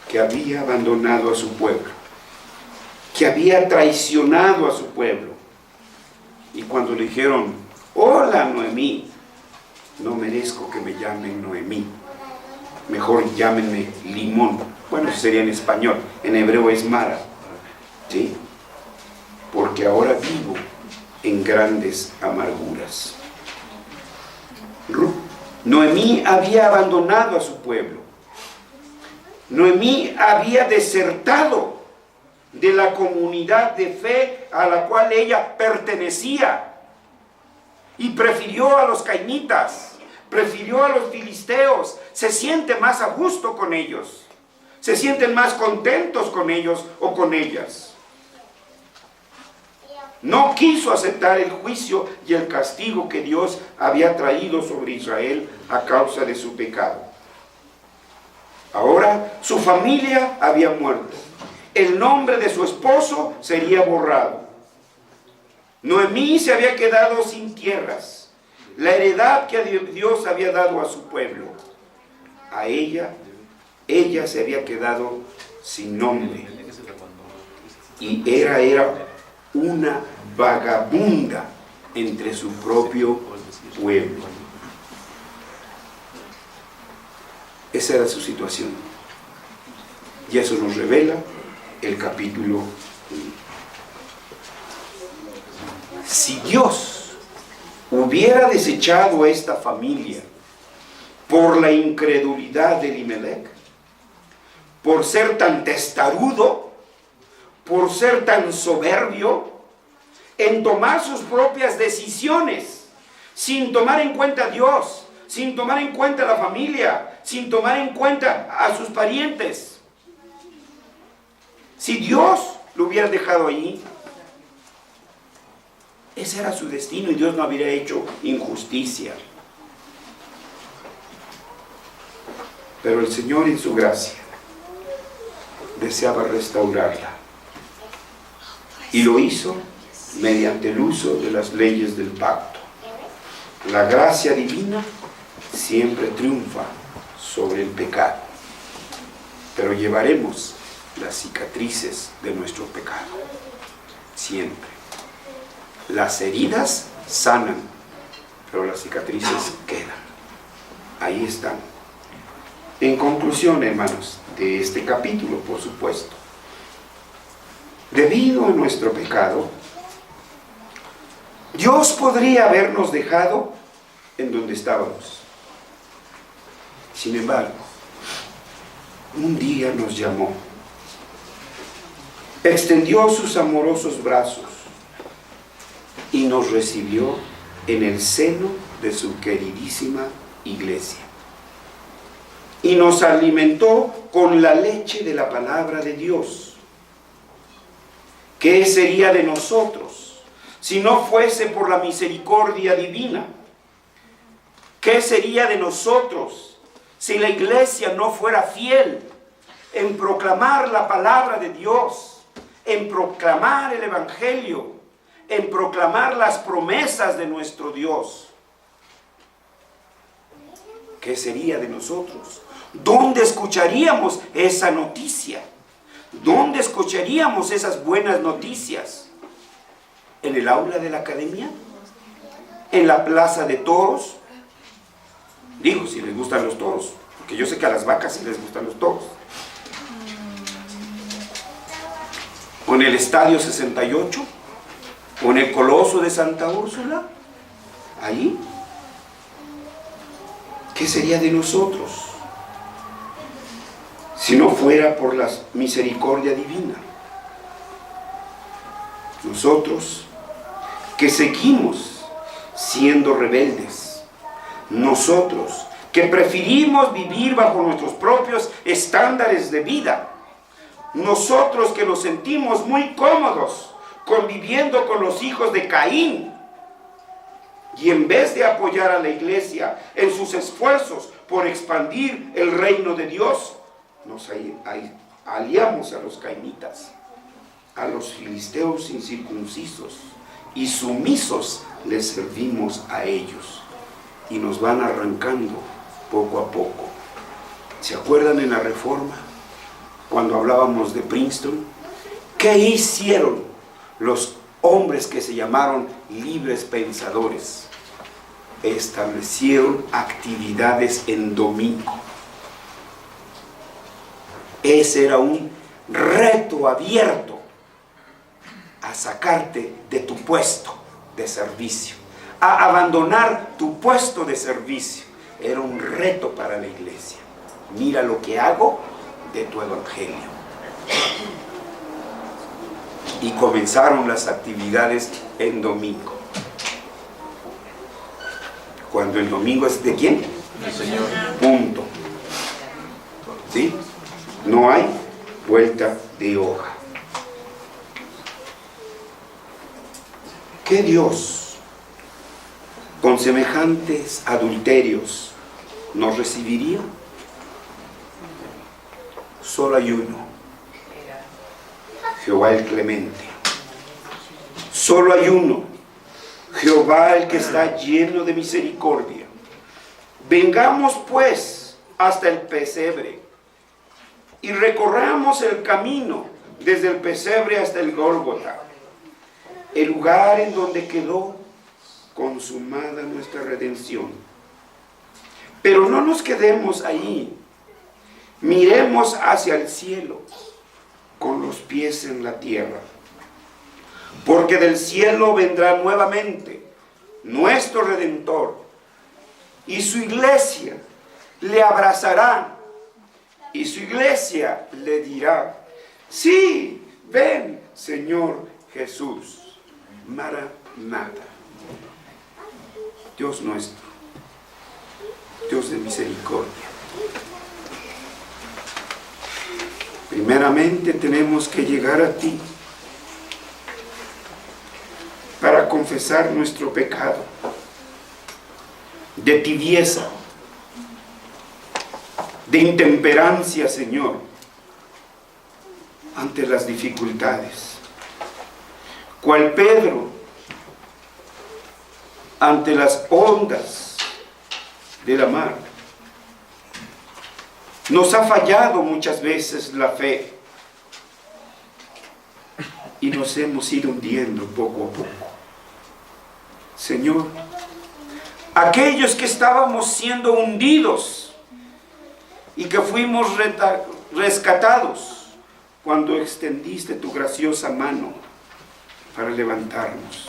que había abandonado a su pueblo, que había traicionado a su pueblo. Y cuando le dijeron: hola Noemí, no merezco que me llamen Noemí, mejor llámenme Limón. Bueno, eso sería en español, en hebreo es Mara, ¿sí? Porque ahora vivo en grandes amarguras. Noemí había abandonado a su pueblo. Noemí había desertado de la comunidad de fe a la cual ella pertenecía y prefirió a los cainitas, prefirió a los filisteos. Se siente más a gusto con ellos, se sienten más contentos con ellos o con ellas. No quiso aceptar el juicio y el castigo que Dios había traído sobre Israel a causa de su pecado. Ahora su familia había muerto. El nombre de su esposo sería borrado. Noemí se había quedado sin tierras, la heredad que Dios había dado a su pueblo. A ella se había quedado sin nombre. Y era una vagabunda entre su propio pueblo. Esa era su situación. Y eso nos revela el capítulo 1. Si Dios hubiera desechado a esta familia por la incredulidad de Elimelech, por ser tan testarudo, por ser tan soberbio, en tomar sus propias decisiones, sin tomar en cuenta a Dios, sin tomar en cuenta a la familia, sin tomar en cuenta a sus parientes. Si Dios lo hubiera dejado allí, ese era su destino y Dios no habría hecho injusticia. Pero el Señor en su gracia deseaba restaurarla. Y lo hizo mediante el uso de las leyes del pacto. La gracia divina siempre triunfa sobre el pecado. Pero llevaremos las cicatrices de nuestro pecado. Siempre. Las heridas sanan, pero las cicatrices quedan. Ahí están. En conclusión, hermanos, de este capítulo, por supuesto, debido a nuestro pecado, Dios podría habernos dejado en donde estábamos. Sin embargo, un día nos llamó, extendió sus amorosos brazos y nos recibió en el seno de su queridísima iglesia. Y nos alimentó con la leche de la palabra de Dios. ¿Qué sería de nosotros si no fuese por la misericordia divina? ¿Qué sería de nosotros si la iglesia no fuera fiel en proclamar la palabra de Dios, en proclamar el evangelio, en proclamar las promesas de nuestro Dios? ¿Qué sería de nosotros? ¿Dónde escucharíamos esa noticia? ¿Dónde escucharíamos esas buenas noticias? ¿En el aula de la academia? ¿En la plaza de toros? Digo, si les gustan los toros, porque yo sé que a las vacas sí les gustan los toros. ¿O en el Estadio 68? ¿O en el Coloso de Santa Úrsula? ¿Ahí? ¿Qué sería de nosotros si no fuera por la misericordia divina? Nosotros que seguimos siendo rebeldes, nosotros que preferimos vivir bajo nuestros propios estándares de vida, nosotros que nos sentimos muy cómodos conviviendo con los hijos de Caín, y en vez de apoyar a la iglesia en sus esfuerzos por expandir el reino de Dios, nos aliamos a los cainitas, a los filisteos incircuncisos, y sumisos les servimos a ellos, y nos van arrancando poco a poco. ¿Se acuerdan en la Reforma, cuando hablábamos de Princeton? ¿Qué hicieron los hombres que se llamaron libres pensadores? Establecieron actividades en domingo. Ese era un reto abierto a sacarte de tu puesto de servicio, a abandonar tu puesto de servicio. Era un reto para la iglesia. Mira lo que hago de tu evangelio. Y comenzaron las actividades en domingo. Cuando el domingo es de ¿quién? El Señor. Punto. ¿Sí? No hay vuelta de hoja. ¿Qué Dios con semejantes adulterios nos recibiría? Solo hay uno: Jehová el clemente. Solo hay uno: Jehová el que está lleno de misericordia. Vengamos pues hasta el pesebre y recorramos el camino desde el pesebre hasta el Gólgota, el lugar en donde quedó consumada nuestra redención. Pero no nos quedemos ahí. Miremos hacia el cielo con los pies en la tierra, porque del cielo vendrá nuevamente nuestro Redentor, y su iglesia le abrazará, y su iglesia le dirá: sí, ven, Señor Jesús. Maranatha. Dios nuestro, Dios de misericordia. Primeramente tenemos que llegar a ti para confesar nuestro pecado de tibieza, de intemperancia, Señor, ante las dificultades. Cual Pedro ante las ondas de la mar. Nos ha fallado muchas veces la fe y nos hemos ido hundiendo poco a poco. Señor, aquellos que estábamos siendo hundidos y que fuimos rescatados cuando extendiste tu graciosa mano para levantarnos.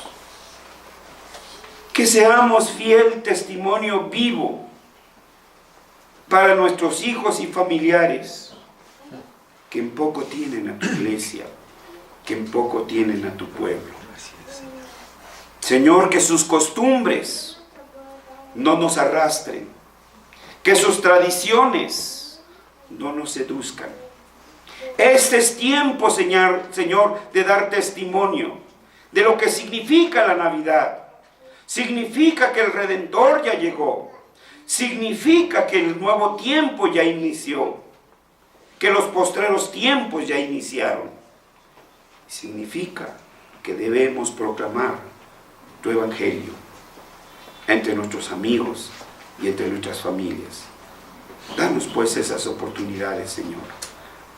Que seamos fiel testimonio vivo para nuestros hijos y familiares que en poco tienen a tu iglesia, que en poco tienen a tu pueblo. Señor, que sus costumbres no nos arrastren, que sus tradiciones no nos seduzcan. Este es tiempo, Señor, de dar testimonio de lo que significa la Navidad. Significa que el Redentor ya llegó. Significa que el nuevo tiempo ya inició. Que los postreros tiempos ya iniciaron. Significa que debemos proclamar tu evangelio entre nuestros amigos y entre nuestras familias. Danos pues esas oportunidades, Señor.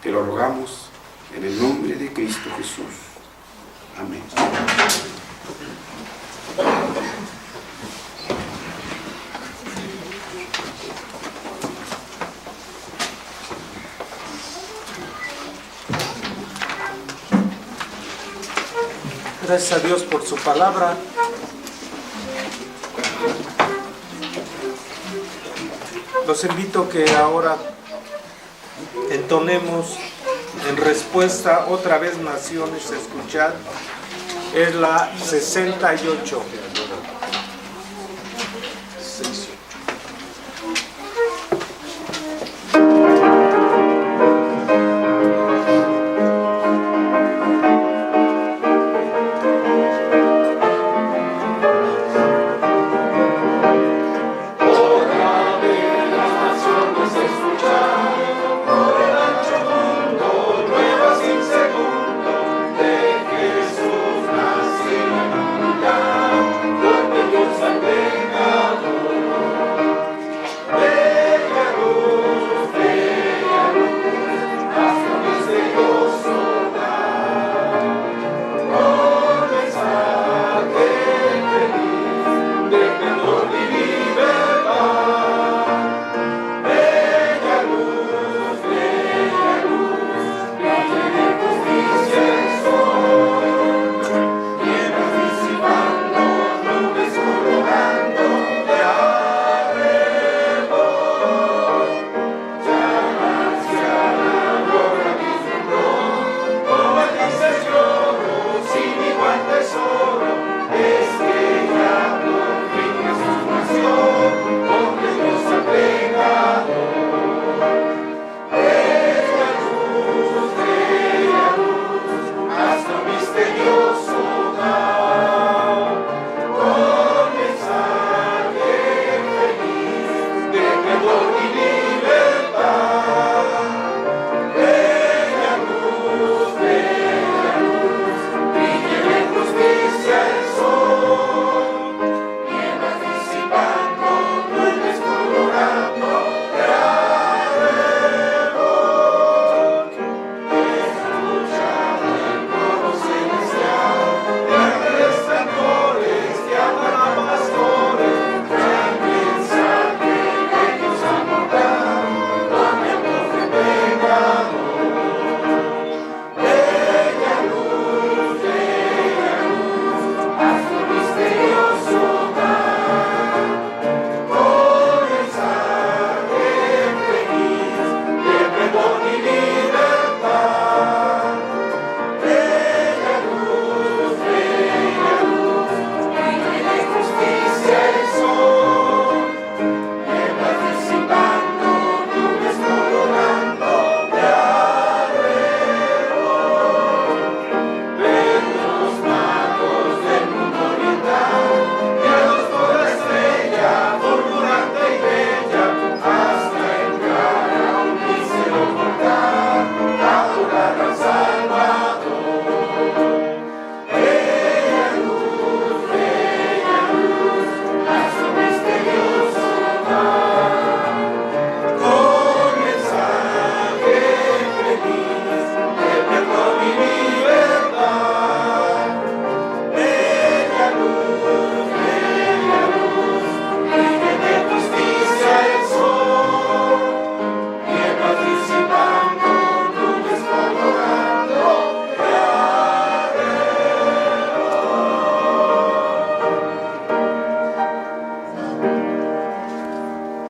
Te lo rogamos en el nombre de Cristo Jesús. Amén. Gracias a Dios por su palabra. Los invito a que ahora entonemos en respuesta otra vez, naciones, escuchad. Es la 68.